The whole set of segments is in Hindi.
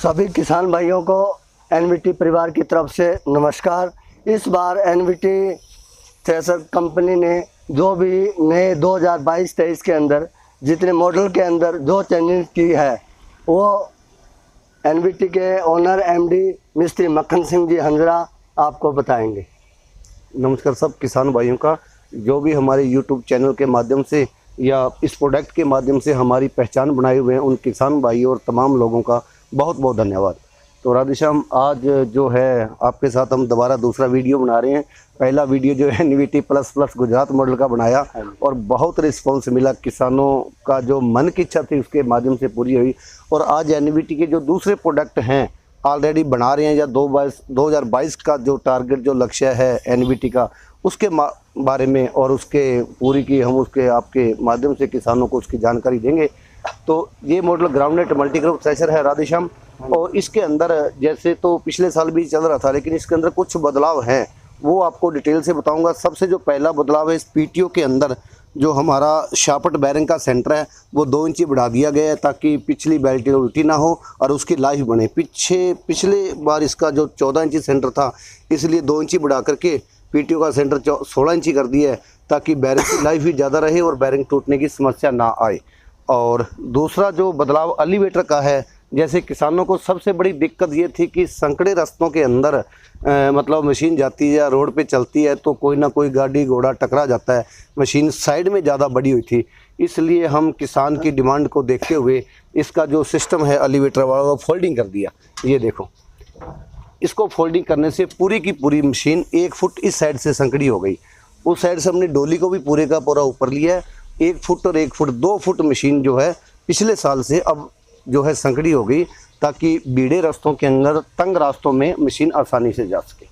सभी किसान भाइयों को एनवीटी परिवार की तरफ से नमस्कार। इस बार एनवीटी थ्रेशर कंपनी ने जो भी नए 2022-23 के अंदर जितने मॉडल के अंदर जो चेंजिंग की है वो एनवीटी के ओनर एमडी मिस्त्री मक्खन सिंह जी हंजरा आपको बताएंगे। नमस्कार सब किसान भाइयों का, जो भी हमारे यूट्यूब चैनल के माध्यम से या इस प्रोडक्ट के माध्यम से हमारी पहचान बनाए हुए हैं उन किसान भाइयों और तमाम लोगों का बहुत बहुत धन्यवाद। तो राधेश्याम, आज जो है आपके साथ हम दोबारा दूसरा वीडियो बना रहे हैं। पहला वीडियो जो है एनवीटी प्लस गुजरात मॉडल का बनाया और बहुत रिस्पॉन्स मिला, किसानों का जो मन की इच्छा थी उसके माध्यम से पूरी हुई। और आज एनवीटी के जो दूसरे प्रोडक्ट हैं ऑलरेडी बना रहे हैं या 2022 का जो टारगेट जो लक्ष्य है एनवीटी का उसके बारे में और उसके पूरी की हम उसके आपके माध्यम से किसानों को उसकी जानकारी देंगे। तो ये मॉडल ग्राउंडनेट मल्टीक्रॉप थ्रेशर है राधेश्याम, और इसके अंदर जैसे तो पिछले साल भी चल रहा था लेकिन इसके अंदर कुछ बदलाव हैं वो आपको डिटेल से बताऊंगा। सबसे जो पहला बदलाव है इस पीटीओ के अंदर जो हमारा शाफ्ट बैरिंग का सेंटर है वो 2 इंची बढ़ा दिया गया है ताकि पिछली बेल्ट उल्टी ना हो और उसकी लाइफ बने। पिछले बार इसका जो 14 इंची सेंटर था इसलिए 2 इंची बढ़ा करके पीटीओ का सेंटर 16 इंची कर दिया है ताकि बैरिंग की लाइफ भी ज़्यादा रहे और बैरिंग टूटने की समस्या ना आए। और दूसरा जो बदलाव एलिवेटर का है, जैसे किसानों को सबसे बड़ी दिक्कत ये थी कि संकड़े रास्तों के अंदर मतलब मशीन जाती है या रोड पे चलती है तो कोई ना कोई गाड़ी घोड़ा टकरा जाता है, मशीन साइड में ज़्यादा बड़ी हुई थी। इसलिए हम किसान की डिमांड को देखते हुए इसका जो सिस्टम है एलिवेटर वाला वो फोल्डिंग कर दिया। ये देखो, इसको फोल्डिंग करने से पूरी की पूरी मशीन 1 फुट इस साइड से संकड़ी हो गई। उस साइड से हमने डोली को भी पूरे का पूरा ऊपर लिया है। 1 फुट और 1 फुट 2 फुट मशीन जो है पिछले साल से अब जो है संकड़ी हो गई ताकि बीड़े रास्तों के अंदर तंग रास्तों में मशीन आसानी से जा सके।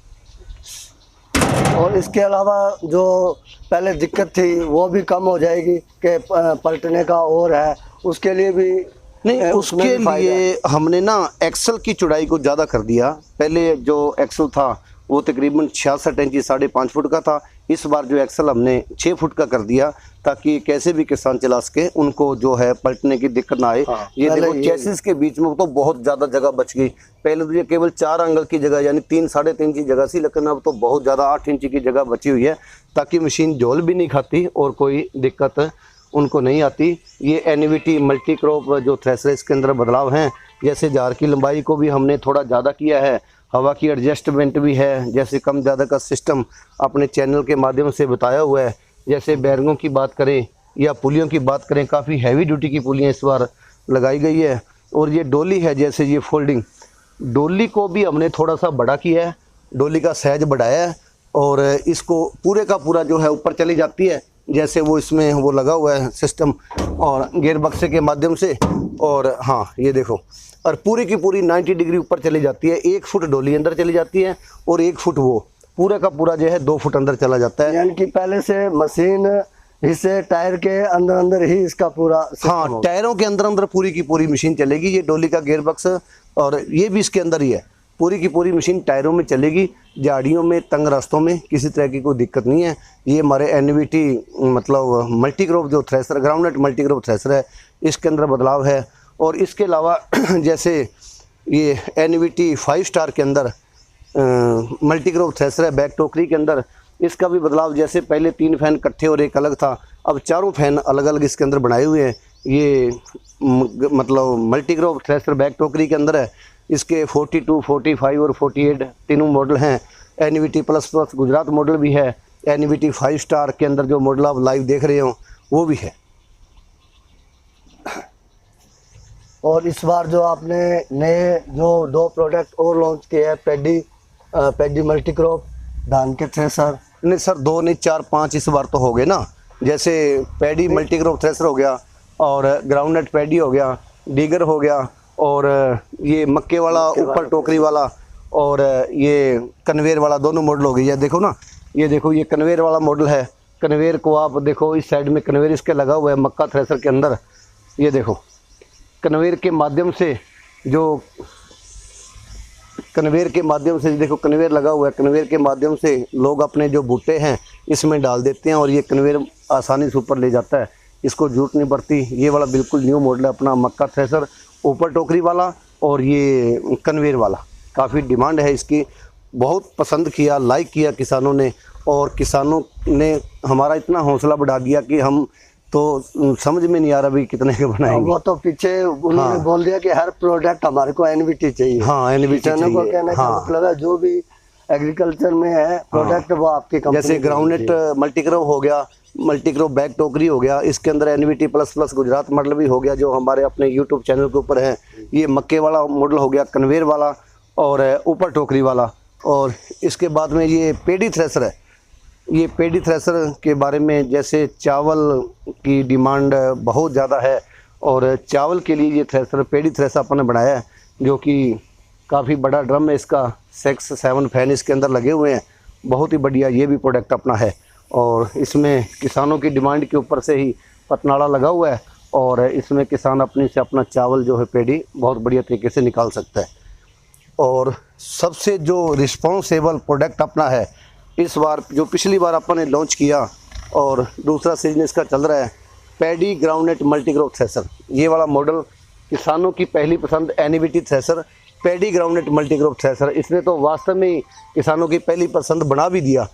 और इसके अलावा जो पहले दिक्कत थी वो भी कम हो जाएगी कि पलटने का और है, उसके लिए भी नहीं, उसके लिए हमने ना एक्सल की चौड़ाई को ज़्यादा कर दिया। पहले जो एक्सल था वो तकरीबन 66 इंची 5.5 फुट का था, इस बार जो एक्सल हमने 6 फुट का कर दिया ताकि कैसे भी किसान चला सके, उनको जो है पलटने की दिक्कत ना आए। ये देखो चेसिस के बीच में तो बहुत ज़्यादा जगह बच गई। पहले तो ये केवल 4 एंगल की जगह यानी 3-3.5 इंची जगह थी, लेकिन अब तो बहुत ज़्यादा 8 इंची की जगह बची हुई है ताकि मशीन झोल भी नहीं खाती और कोई दिक्कत उनको नहीं आती। ये एनवीटी मल्टीक्रॉप जो थ्रेशर इसके अंदर बदलाव हैं, जैसे जार की लंबाई को भी हमने थोड़ा ज़्यादा किया है, हवा की एडजस्टमेंट भी है, जैसे कम ज़्यादा का सिस्टम अपने चैनल के माध्यम से बताया हुआ है। जैसे बैरिंगों की बात करें या पुलियों की बात करें, काफ़ी हैवी ड्यूटी की पुलियाँ इस बार लगाई गई है। और ये डोली है, जैसे ये फोल्डिंग डोली को भी हमने थोड़ा सा बड़ा किया है, डोली का साइज बढ़ाया है और इसको पूरे का पूरा जो है ऊपर चली जाती है, जैसे वो इसमें वो लगा हुआ है सिस्टम और गियर बक्से के माध्यम से। और हाँ ये देखो, और पूरी की पूरी 90 डिग्री ऊपर चली जाती है। 1 फुट डोली अंदर चली जाती है और 1 फुट वो पूरा का पूरा जो है 2 फुट अंदर चला जाता है। यानी कि पहले से मशीन हिस्से टायर के अंदर ही इसका पूरा, हाँ टायरों के अंदर पूरी की पूरी मशीन चलेगी। ये डोली का गियर बक्स और ये भी इसके अंदर ही है, पूरी की पूरी मशीन टायरों में चलेगी। झाड़ियों में तंग रास्तों में किसी तरह की कोई दिक्कत नहीं है। ये हमारे एनवीटी मतलब मल्टीक्रॉप जो थ्रेशर ग्राउंडनेट मल्टीक्रॉप थ्रेशर है इसके अंदर बदलाव है। और इसके अलावा जैसे ये एनवीटी 5 स्टार के अंदर मल्टीक्रॉप थ्रेशर है बैक टोकरी के अंदर, इसका भी बदलाव। जैसे पहले 3 फैन इकट्ठे और एक अलग था, अब 4 फैन अलग अलग इसके अंदर बनाए हुए हैं। ये मतलब मल्टीक्रॉप थ्रेशर बैक टोकरी के अंदर है। इसके 42, 45 और 48 तीनों मॉडल हैं। एनवीटी प्लस गुजरात मॉडल भी है, एनवीटी 5 स्टार के अंदर जो मॉडल आप लाइव देख रहे हो वो भी है। और इस बार जो आपने नए जो 2 प्रोडक्ट और लॉन्च किए हैं, पैडी मल्टीक्रॉप धान के थ्रेशर। नहीं सर, 2 नहीं 4-5 इस बार तो हो गए ना। जैसे पैडी मल्टीक्रॉप थ्रेशर हो गया और ग्राउंडनेट पैडी हो गया, डिगर हो गया और ये मक्के वाला ऊपर टोकरी वाला और ये कन्वेयर वाला, दोनों मॉडल हो गई है। देखो ना, ये देखो ये कन्वेयर वाला मॉडल है। कन्वेयर को आप देखो, इस साइड में कन्वेयर इसके लगा हुआ है मक्का थ्रेशर के अंदर। ये देखो कन्वेयर के माध्यम से जो देखो कन्वेयर लगा हुआ है, कन्वेयर के माध्यम से लोग अपने जो भुट्टे हैं इसमें डाल देते हैं और ये कन्वेयर आसानी से ऊपर ले जाता है, इसको जरूरत नहीं पड़ती। ये वाला बिल्कुल न्यू मॉडल है अपना मक्का थ्रेशर ऊपर टोकरी वाला और ये कन्वेयर वाला काफ़ी डिमांड है इसकी, बहुत पसंद किया, लाइक किया किसानों ने, और किसानों ने हमारा इतना हौसला बढ़ा दिया कि हम तो समझ में नहीं आ रहा भी कितने के बनाएंगे। वो तो पीछे उन्होंने बोल दिया कि हर प्रोडक्ट हमारे को एनवीटी चाहिए। हाँ, एनवीटी किसानों को कहने का मतलब है जो भी एग्रीकल्चर में है प्रोडक्ट वो आपकी कंपनी, जैसे ग्राउंडनेट मल्टीक्रॉप हो गया, मल्टीक्रॉप बैग टोकरी हो गया, इसके अंदर NVT plus plus Gujarat model भी हो गया जो हमारे अपने यूट्यूब चैनल के ऊपर है। ये मक्के वाला मॉडल हो गया, कन्वेयर वाला और ऊपर टोकरी वाला। और इसके बाद में ये पेडी थ्रेसर है। ये पेडी थ्रेसर के बारे में, जैसे चावल की डिमांड बहुत ज़्यादा है और चावल के लिए ये थ्रेसर पेडी थ्रेसर अपन ने बनाया है, जो कि काफ़ी बड़ा ड्रम है इसका, 6-7 फैन इसके अंदर लगे हुए हैं, बहुत ही बढ़िया ये भी प्रोडक्ट अपना है। और इसमें किसानों की डिमांड के ऊपर से ही पतनाड़ा लगा हुआ है और इसमें किसान अपने से अपना चावल जो है पेडी बहुत बढ़िया तरीके से निकाल सकता है। और सबसे जो रिस्पॉन्सेबल प्रोडक्ट अपना है इस बार, जो पिछली बार अपन ने लॉन्च किया और दूसरा सीजन इसका चल रहा है, पैडी ग्राउंडनेट मल्टीक्रॉप थ्रेसर। ये वाला मॉडल किसानों की पहली पसंद NVT thresher, paddy groundnut multicrop thresher. इसने तो वास्तव में किसानों की पहली पसंद बना भी दिया,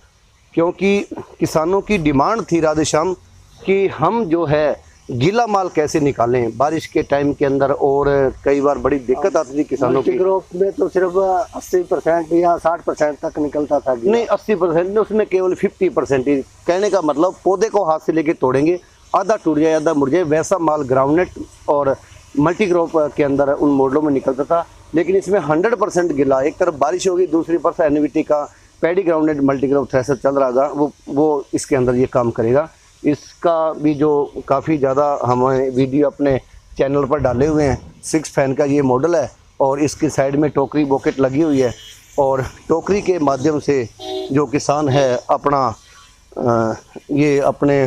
क्योंकि किसानों की डिमांड थी राधेश्याम कि हम जो है गीला माल कैसे निकालें बारिश के टाइम के अंदर, और कई बार बड़ी दिक्कत आती थी किसानों की। ग्रोथ में तो सिर्फ 80% या 60% तक निकलता था। नहीं, 80% नहीं, उसमें केवल 50% ही। कहने का मतलब पौधे को हाथ से लेके तोड़ेंगे, आधा टूट जाए आधा मुड़ जाए, वैसा माल ग्राउंडनेट और मल्टीक्रॉप के अंदर उन मॉडलों में निकलता था। लेकिन इसमें 100% गिला, एक तरफ बारिश होगी, दूसरी तरफ एनवीटी का पैडी ग्राउंडनेट मल्टीक्रॉप थ्रेसर चल रहा है, वो इसके अंदर ये काम करेगा। इसका भी जो काफ़ी ज़्यादा हमें वीडियो अपने चैनल पर डाले हुए हैं, 6 फैन का ये मॉडल है और इसकी साइड में टोकरी बॉकेट लगी हुई है। और टोकरी के माध्यम से जो किसान है अपना ये अपने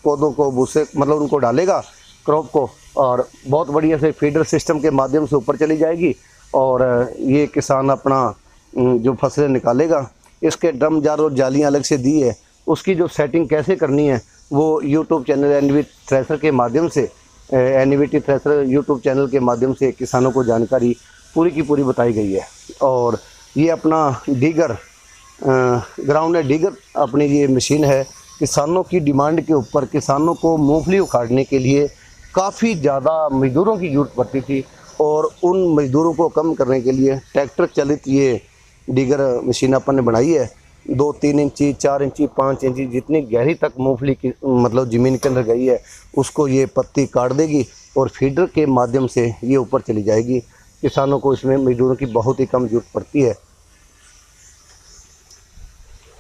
पौधों को भूसे मतलब उनको डालेगा क्रॉप को, और बहुत बढ़िया से फीडर सिस्टम के माध्यम से ऊपर चली जाएगी और ये किसान अपना जो फसलें निकालेगा। इसके ड्रम जार और जालियाँ अलग से दी है, उसकी जो सेटिंग कैसे करनी है वो यूट्यूब चैनल एनवीटी थ्रेसर के माध्यम से, एनवीटी थ्रेसर यूट्यूब चैनल के माध्यम से किसानों को जानकारी पूरी की पूरी बताई गई है। और ये अपना डिगर ग्राउंड डिगर अपनी ये मशीन है, किसानों की डिमांड के ऊपर किसानों को मूंगफली उखाड़ने के लिए काफ़ी ज़्यादा मज़दूरों की ज़रूरत पड़ती थी, और उन मज़दूरों को कम करने के लिए ट्रैक्टर चलित ये डिगर मशीन अपन ने बनाई है। 2-3 इंची 4 इंची 5 इंची जितनी गहरी तक मूंगफली की मतलब ज़मीन के अंदर गई है उसको ये पत्ती काट देगी और फीडर के माध्यम से ये ऊपर चली जाएगी। किसानों को इसमें मजदूरों की बहुत ही कम जरूरत पड़ती है।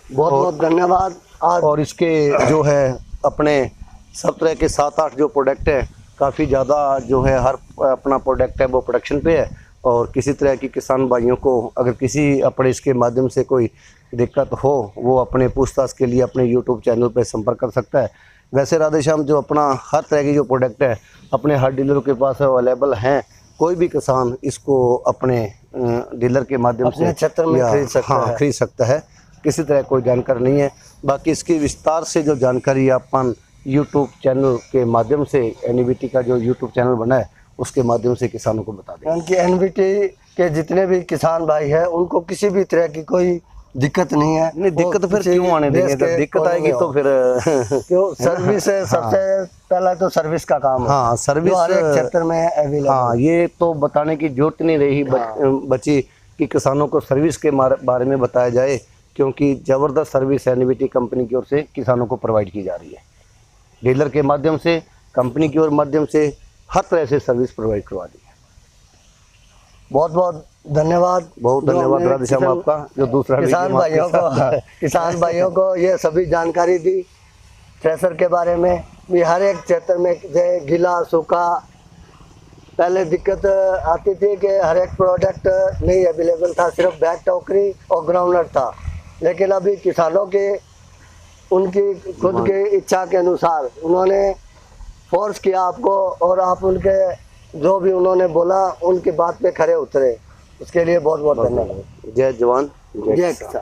बहुत बहुत धन्यवाद। और इसके जो है अपने सब तरह के 7-8 जो प्रोडक्ट है, काफ़ी ज़्यादा जो है हर अपना प्रोडक्ट है वो प्रोडक्शन पे है। और किसी तरह की किसान भाइयों को अगर किसी अपने इसके माध्यम से कोई दिक्कत हो वो अपने पूछताछ के लिए अपने यूट्यूब चैनल पर संपर्क कर सकता है। वैसे राधेश्याम जो अपना हर तरह की जो प्रोडक्ट है अपने हर डीलर के पास अवेलेबल हैं, कोई भी किसान इसको अपने डीलर के माध्यम से क्षेत्र में खरीद सकता है। किसी तरह कोई जानकारी नहीं है। बाकी इसकी विस्तार से जो जानकारी अपन यूट्यूब चैनल के माध्यम से एनवीटी का जो यूट्यूब चैनल बना है उसके माध्यम से किसानों को बता दें। क्योंकि एनवीटी के जितने भी किसान भाई हैं उनको किसी भी तरह की कोई दिक्कत नहीं है। नहीं दिक्कत फिर क्यों आने देंगे, अगर दिक्कत आएगी तो फिर क्यों सर्विस है। सबसे पहला तो सर्विस का काम है। हाँ, सर्विस हर एक क्षेत्र में अवेलेबल। हाँ, ये तो बताने की जरूरत नहीं रही बची कि किसानों को सर्विस के बारे में बताया जाए, क्योंकि ज़बरदस्त सर्विस एनवीटी कंपनी की ओर से किसानों को प्रोवाइड की जा रही है। डीलर के माध्यम से, कंपनी की ओर माध्यम से हर तरह से सर्विस प्रोवाइड करवा दी है। बहुत बहुत धन्यवाद। बहुत धन्यवाद राधेश्याम आपका जो दूसरा किसान भाइयों को ये सभी जानकारी दी थ्रेसर के बारे में। भी हर एक क्षेत्र में जैसे गीला सूखा पहले दिक्कत आती थी कि हर एक प्रोडक्ट नहीं अवेलेबल था, सिर्फ बैग टोकरी और ग्राउंडनट था। लेकिन अभी किसानों के उनकी खुद की इच्छा के अनुसार उन्होंने फोर्स किया आपको, और आप उनके जो भी उन्होंने बोला उनकी बात पे खरे उतरे। उसके लिए बहुत बहुत धन्यवाद। जय जवान जय किसान।